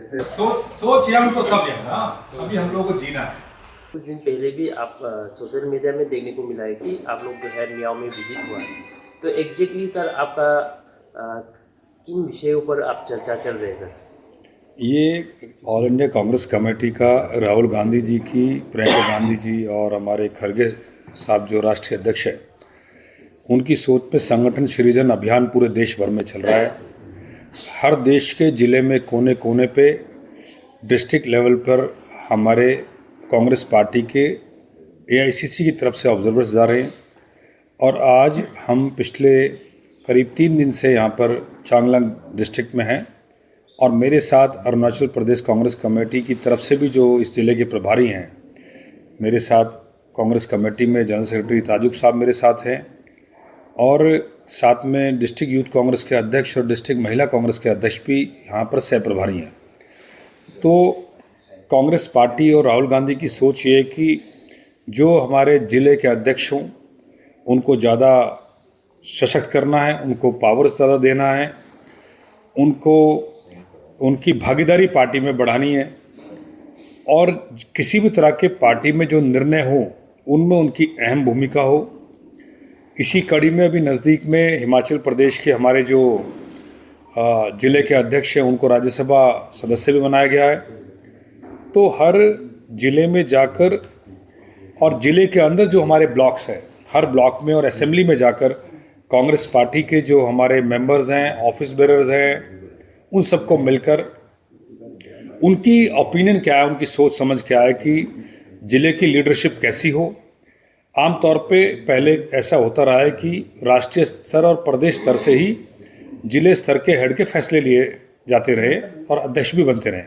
सोच सोच यंग तो सब यंग ना, अभी हम लोग को जीना है। कुछ दिन पहले भी आप सोशल मीडिया में देखने को मिला है कि आप लोग जो है मियाओ में विजिट हुआ है। तो एग्जैक्टली सर आपका किन विषयों पर आप चर्चा चल रहे हैं सर? ये ऑल इंडिया कांग्रेस कमेटी का राहुल गांधी जी की, प्रियंका गांधी जी और हमारे खड़गे साहब जो राष्ट्रीय अध्यक्ष है, उनकी सोच पे संगठन सृजन अभियान पूरे देश भर में चल रहा है। हर देश के ज़िले में कोने कोने पे डिस्ट्रिक्ट लेवल पर हमारे कांग्रेस पार्टी के एआईसीसी की तरफ से ऑब्जर्वर्स जा रहे हैं। और आज हम पिछले करीब 3 दिन से यहाँ पर चांगलांग डिस्ट्रिक्ट में हैं और मेरे साथ अरुणाचल प्रदेश कांग्रेस कमेटी की तरफ से भी जो इस ज़िले के प्रभारी हैं, मेरे साथ कांग्रेस कमेटी में जनरल सेक्रेटरी ताजुक साहब मेरे साथ हैं और साथ में डिस्ट्रिक्ट यूथ कांग्रेस के अध्यक्ष और डिस्ट्रिक्ट महिला कांग्रेस के अध्यक्ष भी यहाँ पर सह प्रभारी हैं। तो कांग्रेस पार्टी और राहुल गांधी की सोच ये है कि जो हमारे ज़िले के अध्यक्ष हों उनको ज़्यादा सशक्त करना है, उनको पावर ज़्यादा देना है, उनको उनकी भागीदारी पार्टी में बढ़ानी है और किसी भी तरह के पार्टी में जो निर्णय हो उनमें उनकी अहम भूमिका हो। इसी कड़ी में अभी नज़दीक में हिमाचल प्रदेश के हमारे जो ज़िले के अध्यक्ष हैं उनको राज्यसभा सदस्य भी बनाया गया है। तो हर ज़िले में जाकर और ज़िले के अंदर जो हमारे ब्लॉक्स हैं, हर ब्लॉक में और असेंबली में जाकर कांग्रेस पार्टी के जो हमारे मेंबर्स हैं, ऑफिस बेरर्स हैं, उन सबको मिलकर उनकी ओपिनियन क्या है, उनकी सोच समझ क्या है कि ज़िले की लीडरशिप कैसी हो। आमतौर पे पहले ऐसा होता रहा है कि राष्ट्रीय स्तर और प्रदेश स्तर से ही ज़िले स्तर के हेड के फैसले लिए जाते रहे और अध्यक्ष भी बनते रहे,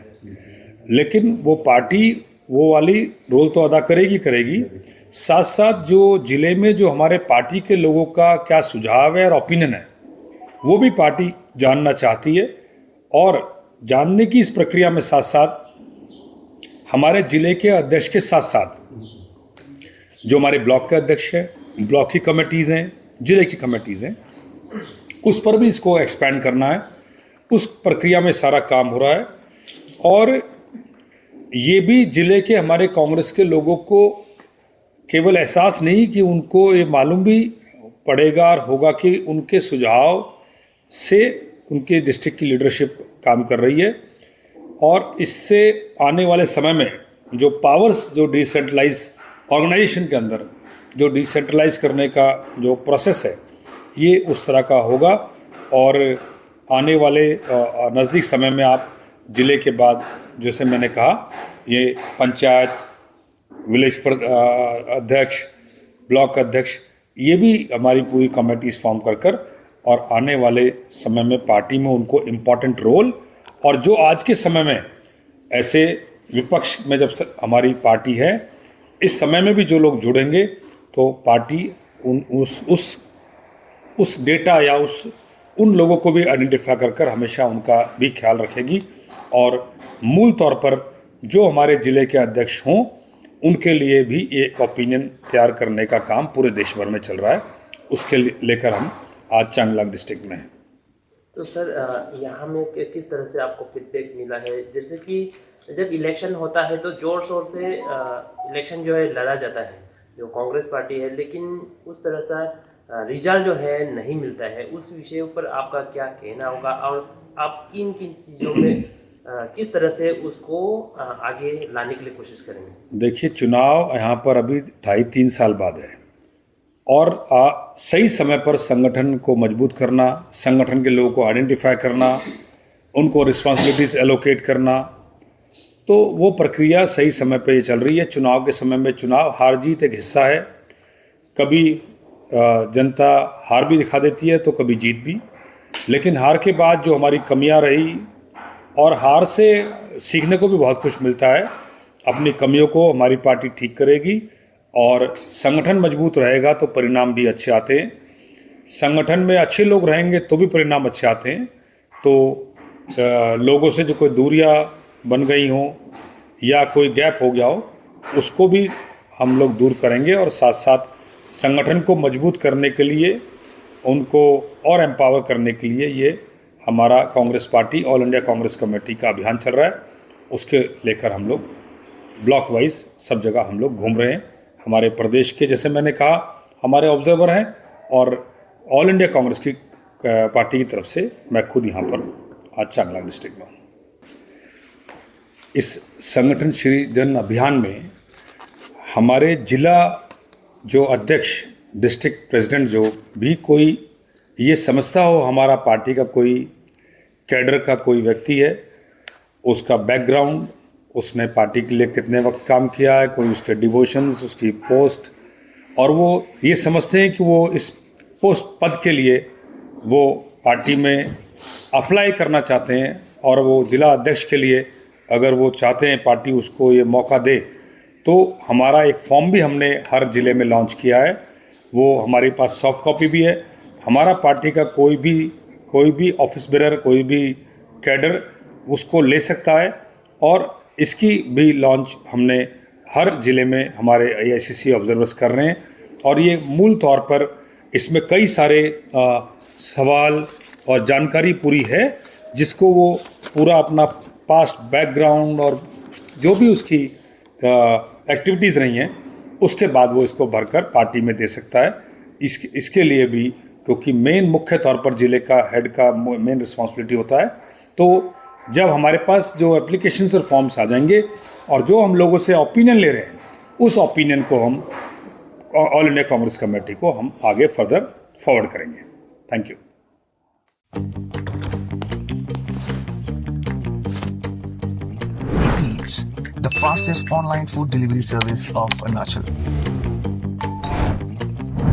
लेकिन वो पार्टी वो वाली रोल तो अदा करेगी। साथ साथ जो ज़िले में जो हमारे पार्टी के लोगों का क्या सुझाव है और ओपिनियन है वो भी पार्टी जानना चाहती है। और जानने की इस प्रक्रिया में साथ साथ हमारे ज़िले के अध्यक्ष के साथ साथ जो हमारे ब्लॉक के अध्यक्ष हैं, ब्लॉक की कमेटीज़ हैं, ज़िले की कमेटीज़ हैं, उस पर भी इसको एक्सपेंड करना है। उस प्रक्रिया में सारा काम हो रहा है और ये भी ज़िले के हमारे कांग्रेस के लोगों को केवल एहसास नहीं कि उनको ये मालूम भी पड़ेगा और होगा कि उनके सुझाव से उनके डिस्ट्रिक्ट की लीडरशिप काम कर रही है। और इससे आने वाले समय में जो पावर्स, जो डिसेंट्रलाइज ऑर्गेनाइजेशन के अंदर जो डिसेंट्रलाइज करने का जो प्रोसेस है, ये उस तरह का होगा। और आने वाले नज़दीक समय में आप ज़िले के बाद, जैसे मैंने कहा, ये पंचायत, विलेज अध्यक्ष, ब्लॉक अध्यक्ष, ये भी हमारी पूरी कमेटीज फॉर्म कर और आने वाले समय में पार्टी में उनको इम्पॉर्टेंट रोल, और जो आज के समय में ऐसे विपक्ष में जब हमारी पार्टी है, इस समय में भी जो लोग जुड़ेंगे तो पार्टी उस डेटा या उन लोगों को भी आइडेंटिफाई कर हमेशा उनका भी ख्याल रखेगी। और मूल तौर पर जो हमारे ज़िले के अध्यक्ष हों उनके लिए भी एक ओपिनियन तैयार करने का काम पूरे देश भर में चल रहा है। उसके लेकर हम आज चांगलांग डिस्ट्रिक्ट में हैं। तो सर यहाँ में किस तरह से आपको फीडबैक मिला है? जैसे कि जब इलेक्शन होता है तो ज़ोर शोर से इलेक्शन जो है लड़ा जाता है जो कांग्रेस पार्टी है, लेकिन उस तरह सा रिजल्ट जो है नहीं मिलता है। उस विषय पर आपका क्या कहना होगा और आप किन किन चीज़ों में किस तरह से उसको आगे लाने के लिए कोशिश करेंगे? देखिए, चुनाव यहाँ पर अभी 2.5-3 साल बाद है और सही समय पर संगठन को मजबूत करना, संगठन के लोगों को आइडेंटिफाई करना, उनको रिस्पॉन्सिबिलिटीज़ एलोकेट करना, तो वो प्रक्रिया सही समय पर ये चल रही है। चुनाव के समय में चुनाव हार जीत एक हिस्सा है। कभी जनता हार भी दिखा देती है तो कभी जीत भी, लेकिन हार के बाद जो हमारी कमियां रही, और हार से सीखने को भी बहुत कुछ मिलता है। अपनी कमियों को हमारी पार्टी ठीक करेगी और संगठन मजबूत रहेगा तो परिणाम भी अच्छे आते हैं। संगठन में अच्छे लोग रहेंगे तो भी परिणाम अच्छे आते हैं। तो लोगों से जो कोई दूरियां बन गई हों या कोई गैप हो गया हो, उसको भी हम लोग दूर करेंगे और साथ साथ संगठन को मजबूत करने के लिए, उनको और एम्पावर करने के लिए ये हमारा Congress party all India Congress committee का अभियान चल रहा है, उसके लेकर हम लोग ब्लॉक वाइज सब जगह हम लोग घूम रहे हैं। हमारे प्रदेश के, जैसे मैंने कहा, हमारे ऑब्जर्वर हैं और ऑल इंडिया कांग्रेस की पार्टी की तरफ से मैं खुद यहाँ पर आज चांगलांग डिस्ट्रिक्ट में हूँ। इस संगठन सृजन अभियान में हमारे जिला जो अध्यक्ष, डिस्ट्रिक्ट प्रेसिडेंट, जो भी कोई ये समझता हो हमारा पार्टी का कोई कैडर का कोई व्यक्ति है, उसका बैकग्राउंड, उसने पार्टी के लिए कितने वक्त काम किया है, कोई उसके डिवोशंस, उसकी पोस्ट, और वो ये समझते हैं कि वो इस पोस्ट पद के लिए वो पार्टी में अप्लाई करना चाहते हैं, और वो जिला अध्यक्ष के लिए अगर वो चाहते हैं पार्टी उसको ये मौका दे, तो हमारा एक फॉर्म भी हमने हर ज़िले में लॉन्च किया है। वो हमारे पास सॉफ्ट कॉपी भी है। हमारा पार्टी का कोई भी ऑफिस बेरर, कोई भी कैडर उसको ले सकता है, और इसकी भी लॉन्च हमने हर ज़िले में हमारे AICC ऑब्जर्वर्स कर रहे हैं। और ये मूल तौर पर इसमें कई सारे सवाल और जानकारी पूरी है, जिसको वो पूरा अपना पास्ट बैकग्राउंड और जो भी उसकी एक्टिविटीज़ रही हैं, उसके बाद वो इसको भरकर पार्टी में दे सकता है। इसके लिए भी, क्योंकि मेन मुख्य तौर पर ज़िले का हेड का मेन रिस्पॉन्सिबिलिटी होता है, तो जब हमारे पास जो एप्लीकेशंस और फॉर्म्स आ जाएंगे और जो हम लोगों से ओपिनियन ले रहे हैं, उस ओपिनियन को हम ऑल इंडिया कांग्रेस कमेटी को हम आगे फर्दर फॉरवर्ड करेंगे। Thank you. Eats, the fastest online food delivery service of Arunachal.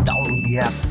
Download the app